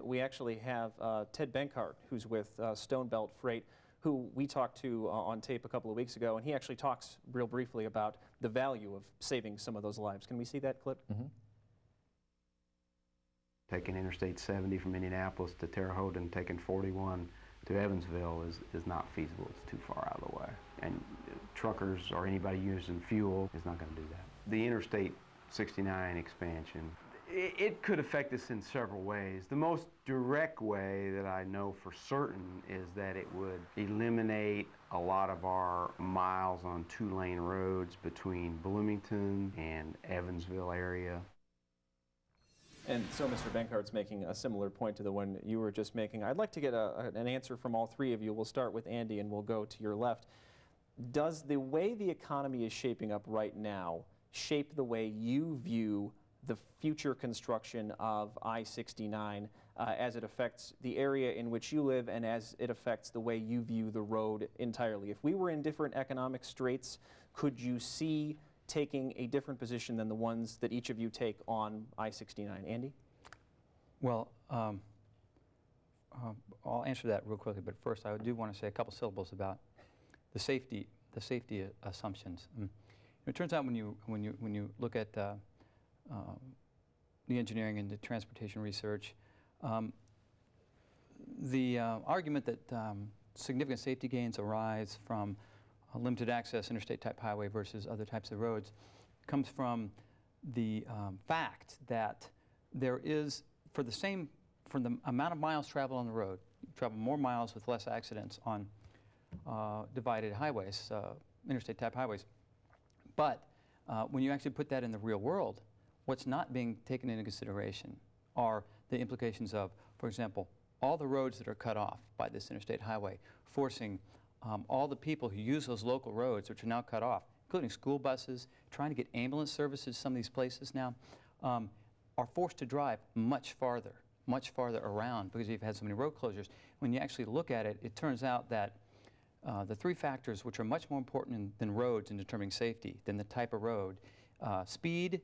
we actually have Ted Benkart, who's with Stone Belt Freight, who we talked to on tape a couple of weeks ago, and he actually talks real briefly about the value of saving some of those lives. Can we see that clip? Mm-hmm. Taking Interstate 70 from Indianapolis to Terre Haute and taking 41 to Evansville is not feasible. It's too far out of the way. And truckers or anybody using fuel is not going to do that. The Interstate 69 expansion, it could affect us in several ways. The most direct way that I know for certain is that it would eliminate a lot of our miles on two-lane roads between Bloomington and Evansville area. And so Mr. Benkart's making a similar point to the one you were just making. I'd like to get an answer from all three of you. We'll start with Andy and we'll go to your left. Does the way the economy is shaping up right now shape the way you view the future construction of I-69 as it affects the area in which you live and as it affects the way you view the road entirely? If we were in different economic straits, could you see taking a different position than the ones that each of you take on I-69? Andy? Well, I'll answer that real quickly, but first I do want to say a couple syllables about the safety assumptions. It turns out when you look at the engineering and the transportation research, the argument that significant safety gains arise from a limited access interstate type highway versus other types of roads comes from the fact that there is, for the amount of miles traveled on the road, you travel more miles with less accidents on divided highways, interstate type highways. But when you actually put that in the real world, what's not being taken into consideration are the implications of, for example, all the roads that are cut off by this interstate highway, forcing all the people who use those local roads, which are now cut off, including school buses, trying to get ambulance services, some of these places now, are forced to drive much farther around because you've had so many road closures. When you actually look at it, it turns out that the three factors which are much more important than roads in determining safety, than the type of road, speed,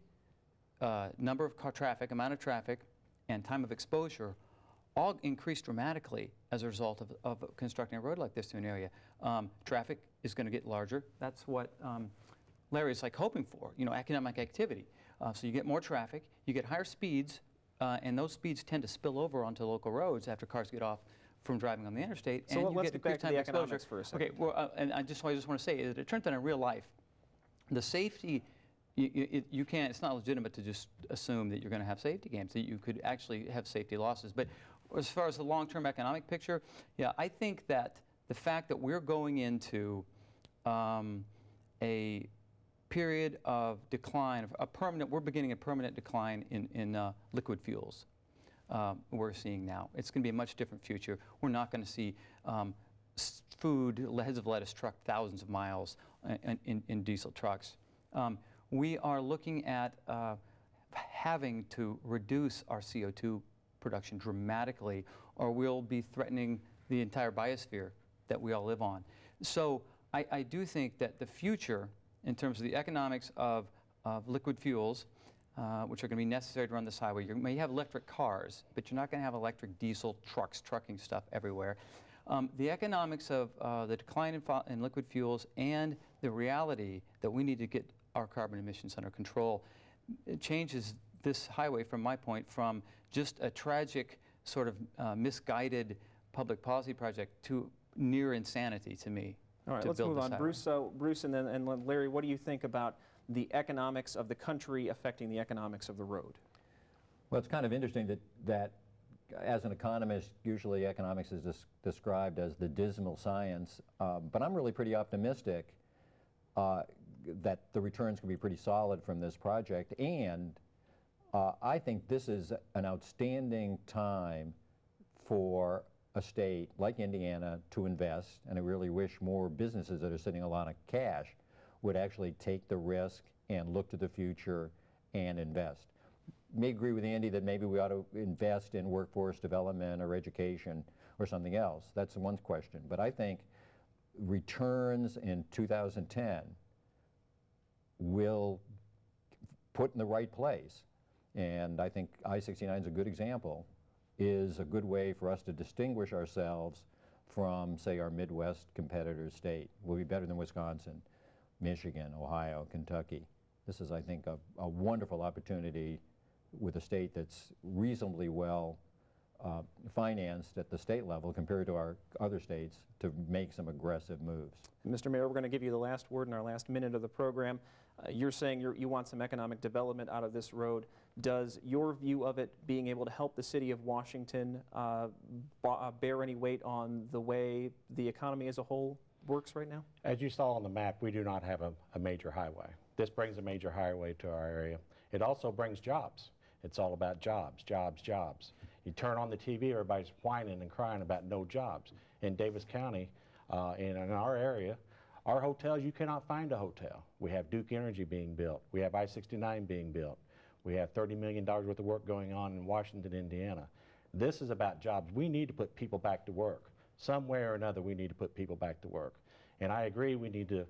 number of car traffic, amount of traffic, and time of exposure, all increase dramatically as a result of constructing a road like this to an area. Traffic is going to get larger. That's what Larry's like hoping for, you know, economic activity. So you get more traffic, you get higher speeds, and those speeds tend to spill over onto local roads after cars get off from driving on the interstate. So and let's get back to the economics for a second. Okay, well, and I just want to say is that it turns out in real life, the safety, you can't, it's not legitimate to just assume that you're going to have safety gains, that you could actually have safety losses. But as far as the long-term economic picture, yeah, I think that the fact that we're going into a period of decline, we're beginning a permanent decline in liquid fuels. We're seeing now. It's going to be a much different future. We're not going to see heads of lettuce trucked thousands of miles in diesel trucks. We are looking at having to reduce our CO2 production dramatically, or we'll be threatening the entire biosphere that we all live on. So I do think that the future, in terms of the economics of liquid fuels, which are going to be necessary to run this highway, you may have electric cars, but you're not going to have electric diesel trucks trucking stuff everywhere. The economics of the decline in liquid fuels and the reality that we need to get our carbon emissions under control, it changes this highway, from my point, from just a tragic sort of misguided public policy project to near insanity to me. All right, let's move on. Bruce and then Larry, what do you think about the economics of the country affecting the economics of the road? Well, it's kind of interesting that as an economist, usually economics is described as the dismal science, but I'm really pretty optimistic that the returns can be pretty solid from this project, and I think this is an outstanding time for a state like Indiana to invest, and I really wish more businesses that are sitting a lot of cash would actually take the risk and look to the future and invest. May agree with Andy that maybe we ought to invest in workforce development or education or something else. That's one question. But I think returns in 2010 will put in the right place. And I think I-69 is a good example. is a good way for us to distinguish ourselves from, say, our Midwest competitors state. We'll be better than Wisconsin, Michigan, Ohio, Kentucky. This is, I think, a wonderful opportunity with a state that's reasonably well financed at the state level compared to our other states to make some aggressive moves. Mr. Mayor, we're going to give you the last word in our last minute of the program. You're saying you want some economic development out of this road. Does your view of it being able to help the city of Washington bear any weight on the way the economy as a whole works right now? As you saw on the map, we do not have a major highway. This brings a major highway to our area. It also brings jobs. It's all about jobs, jobs, jobs. You turn on the TV, everybody's whining and crying about no jobs. In Davis County, in our area, our hotels, you cannot find a hotel. We have Duke Energy being built. We have I-69 being built. We have $30 million worth of work going on in Washington, Indiana. This is about jobs. We need to put people back to work. Some way or another, we need to put people back to work. And I agree we need to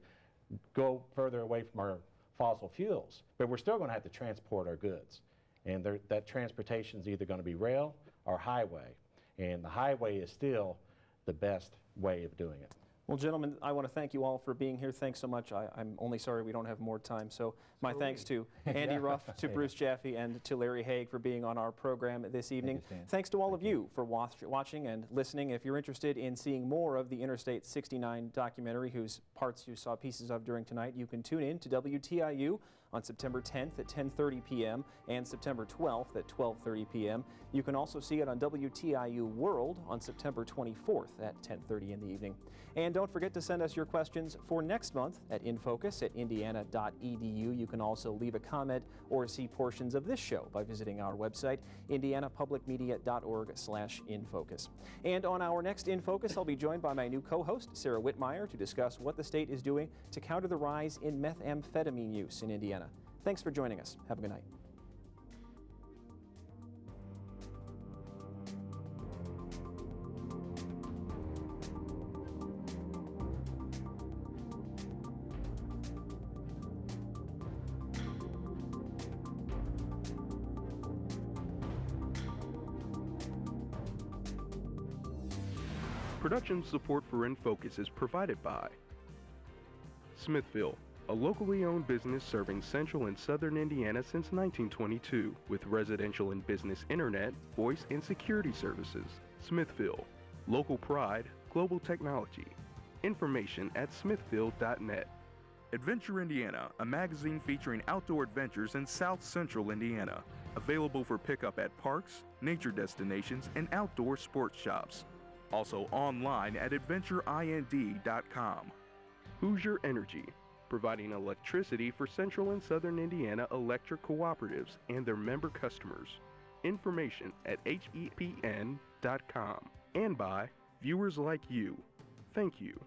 go further away from our fossil fuels, but we're still going to have to transport our goods. And that transportation is either going to be rail or highway. And the highway is still the best way of doing it. Well, gentlemen, I want to thank you all for being here. Thanks so much. I'm only sorry we don't have more time. So my thanks to Andy Ruff, to Bruce Jaffe, and to Larry Haig for being on our program this evening. Thanks to all of you for watching and listening. If you're interested in seeing more of the Interstate 69 documentary, whose parts you saw pieces of during tonight, you can tune in to WTIU on September 10th at 10:30 p.m. and September 12th at 12:30 p.m. You can also see it on WTIU World on September 24th at 10:30 in the evening. And don't forget to send us your questions for next month at infocus@indiana.edu. You can also leave a comment or see portions of this show by visiting our website, indianapublicmedia.org/infocus. And on our next In Focus, I'll be joined by my new co-host, Sarah Whitmire, to discuss what the state is doing to counter the rise in methamphetamine use in Indiana. Thanks for joining us. Have a good night. Production support for In Focus is provided by Smithville, a locally owned business serving central and southern Indiana since 1922 with residential and business internet, voice, and security services. Smithville, local pride, global technology. Information at smithville.net. Adventure Indiana, a magazine featuring outdoor adventures in South Central Indiana. Available for pickup at parks, nature destinations, and outdoor sports shops. Also online at adventureind.com. Hoosier Energy, providing electricity for central and southern Indiana electric cooperatives and their member customers. Information at hepn.com. And by viewers like you. Thank you.